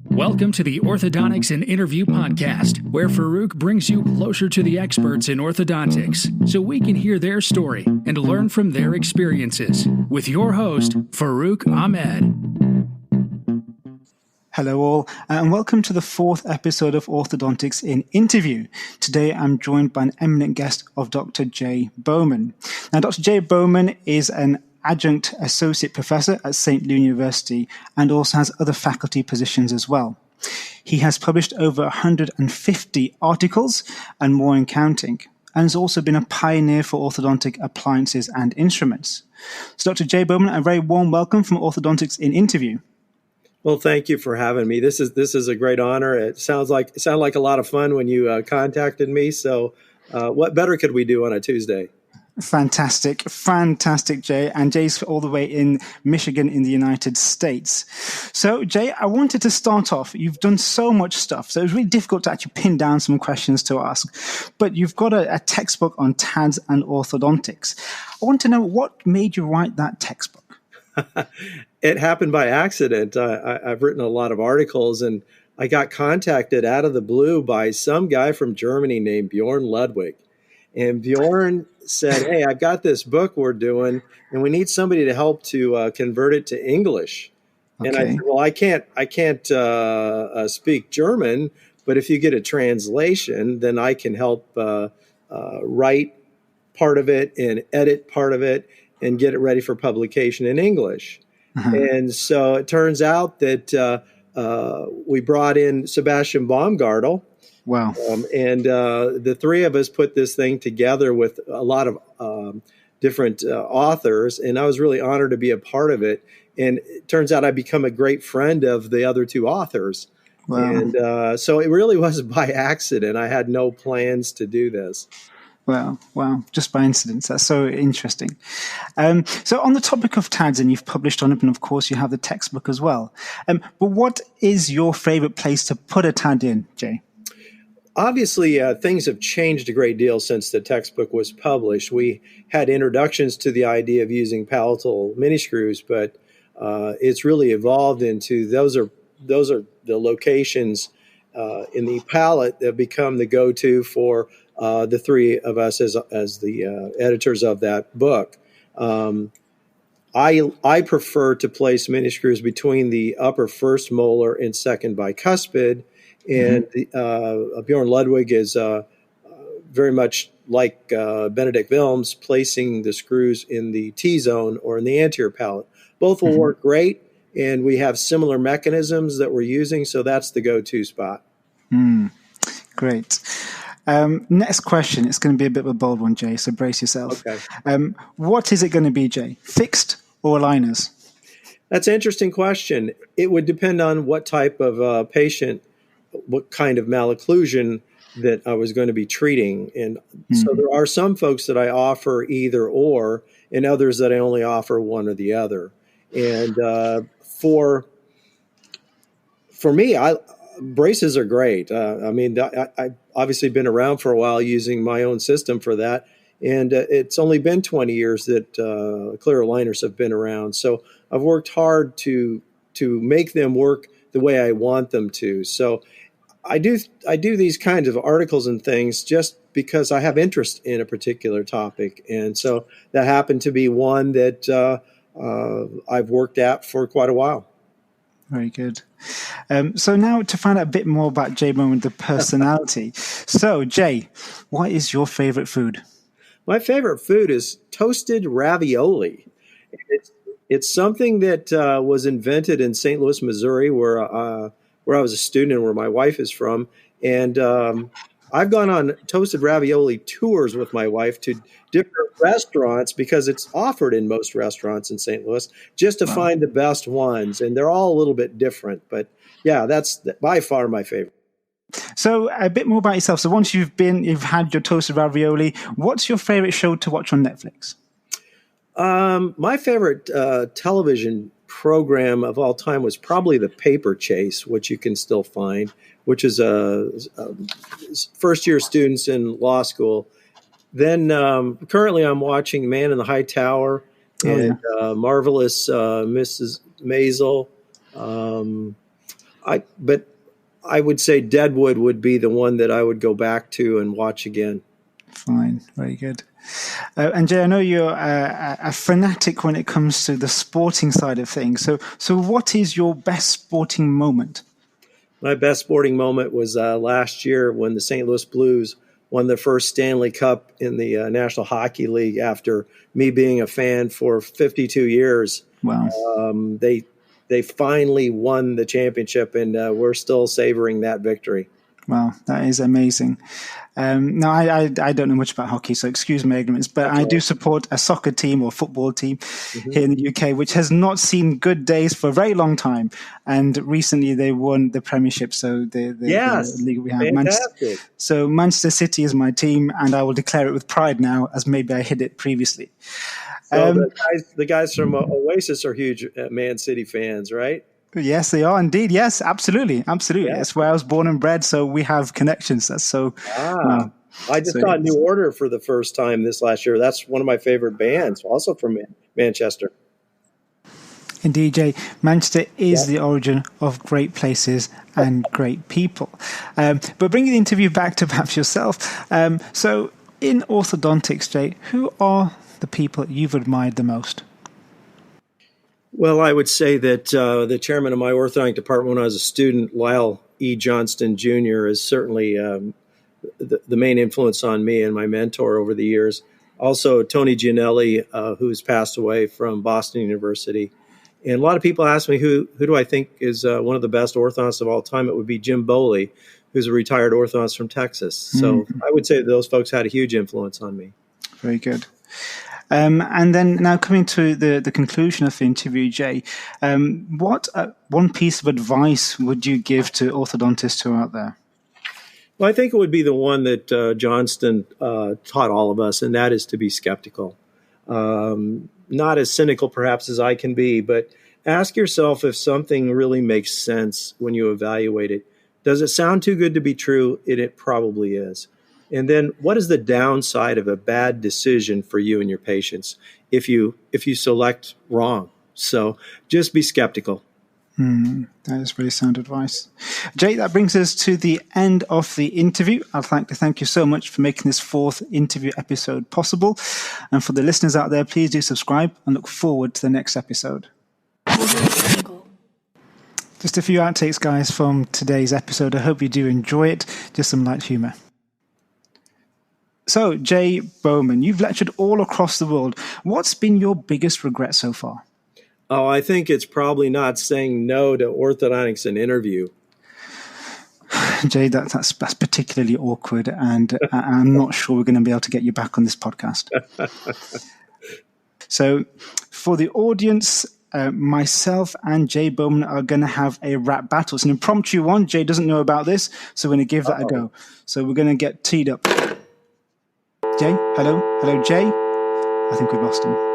Welcome to the Orthodontics and Interview Podcast, where Farouk brings you closer to the experts in orthodontics so we can hear their story and learn from their experiences. With your host, Farouk Ahmed. Hello all, and welcome to the fourth episode of Orthodontics in Interview. Today I'm joined by an eminent guest of Dr. Jay Bowman. Now, Dr. Jay Bowman is an adjunct associate professor at St. Louis University and also has other faculty positions as well. He has published over 150 articles and more in counting, and has also been a pioneer for orthodontic appliances and instruments. So Dr. Jay Bowman, a very warm welcome from Orthodontics in Interview. Well, thank you for having me. This is a great honor. It sounded like a lot of fun when you contacted me. So what better could we do on a Tuesday? Fantastic, Jay. And Jay's all the way in Michigan in the United States. So, Jay, I wanted to start off. You've done so much stuff, so it's really difficult to actually pin down some questions to ask. But you've got a textbook on TADS and orthodontics. I want to know what made you write that textbook? It happened by accident. I've written a lot of articles, and I got contacted out of the blue by some guy from Germany named Bjorn Ludwig. And Bjorn said, "Hey, I've got this book we're doing, and we need somebody to help to convert it to English." Okay. And I said, "Well, I can't speak German, but if you get a translation, then I can help write part of it and edit part of it and get it ready for publication in English." Uh-huh. And so it turns out that we brought in Sebastian Baumgartel. Wow. And the three of us put this thing together with a lot of different authors, and I was really honored to be a part of it. And it turns out I've become a great friend of the other two authors. Wow. And so it really was by accident. I had no plans to do this. Wow. Just by incident. That's so interesting. So on the topic of TADS, and you've published on it, and of course you have the textbook as well. But what is your favorite place to put a TAD in, Jay? Obviously, things have changed a great deal since the textbook was published. We had introductions to the idea of using palatal miniscrews, but it's really evolved into those are the locations in the palate that become the go-to for the three of us as the editors of that book. I prefer to place miniscrews between the upper first molar and second bicuspid. And Bjorn Ludwig is very much like Benedict Wilms, placing the screws in the T-zone or in the anterior palate. Both will work great, and we have similar mechanisms that we're using, so that's the go-to spot. Great. Next question. It's going to be a bit of a bold one, Jay, so brace yourself. Okay. What is it going to be, Jay? Fixed or aligners? That's an interesting question. It would depend on what type of patient, what kind of malocclusion that I was going to be treating. And so there are some folks that I offer either or, and others that I only offer one or the other. And for me, braces are great. I've obviously been around for a while using my own system for that. And it's only been 20 years that clear aligners have been around. So I've worked hard to make them work the way I want them to. So I do these kinds of articles and things just because I have interest in a particular topic. And so that happened to be one that I've worked at for quite a while. Very good. So now to find out a bit more about Jay Bowman, the personality. So, Jay, what is your favorite food? My favorite food is toasted ravioli. It's something that was invented in St. Louis, Missouri, where I was a student and where my wife is from. And I've gone on toasted ravioli tours with my wife to different restaurants because it's offered in most restaurants in St. Louis just to find the best ones. And they're all a little bit different. But yeah, that's by far my favorite. So a bit more about yourself. So once you've had your toasted ravioli, what's your favorite show to watch on Netflix? My favorite television program of all time was probably The Paper Chase, which you can still find, which is first-year students in law school. Then currently I'm watching Man in the High Tower and Marvelous Mrs. Maisel. But I would say Deadwood would be the one that I would go back to and watch again. Fine, very good. And Jay, I know you're a fanatic when it comes to the sporting side of things. So what is your best sporting moment? My best sporting moment was last year when the St. Louis Blues won their first Stanley Cup in the National Hockey League after me being a fan for 52 years. Wow. They finally won the championship, and we're still savoring that victory. Wow, that is amazing. Now, I don't know much about hockey, so excuse my ignorance, but I do support a soccer team or football team here in the UK, which has not seen good days for a very long time. And recently they won the Premiership, so the league we have. Fantastic. So Manchester City is my team, and I will declare it with pride now, as maybe I hid it previously. So the guys from Oasis are huge Man City fans, right? Yes, they are indeed. Yes, absolutely. Yeah. That's where I was born and bred, so we have connections. That's so. I just saw New Order for the first time this last year. That's one of my favorite bands, also from Manchester. Indeed, Jay. Manchester is the origin of great places and great people. But bringing the interview back to perhaps yourself. So in orthodontics, Jay, who are the people you've admired the most? Well, I would say that the chairman of my orthodontic department when I was a student, Lyle E. Johnston Jr., is certainly the main influence on me and my mentor over the years. Also, Tony Gianelli, who's passed away from Boston University. And a lot of people ask me who do I think is one of the best orthodontists of all time. It would be Jim Bowley, who's a retired orthodontist from Texas. So I would say that those folks had a huge influence on me. Very good. And then now coming to the conclusion of the interview, Jay, what one piece of advice would you give to orthodontists who are out there? Well, I think it would be the one that Johnston taught all of us, and that is to be skeptical. Not as cynical perhaps as I can be, but ask yourself if something really makes sense when you evaluate it. Does it sound too good to be true? It probably is. And then what is the downside of a bad decision for you and your patients if you select wrong? So just be skeptical. That is very sound advice. Jay, that brings us to the end of the interview. I'd like to thank you so much for making this fourth interview episode possible. And for the listeners out there, please do subscribe and look forward to the next episode. Just a few outtakes, guys, from today's episode. I hope you do enjoy it. Just some light humor. So, Jay Bowman, you've lectured all across the world. What's been your biggest regret so far? Oh, I think it's probably not saying no to orthodontics in interview. Jay, that's particularly awkward, and I'm not sure we're going to be able to get you back on this podcast. So, for the audience, myself and Jay Bowman are going to have a rap battle. It's an impromptu one. Jay doesn't know about this, so we're going to give that a go. So we're going to get teed up. Jay, hello, Jay. I think we've lost him.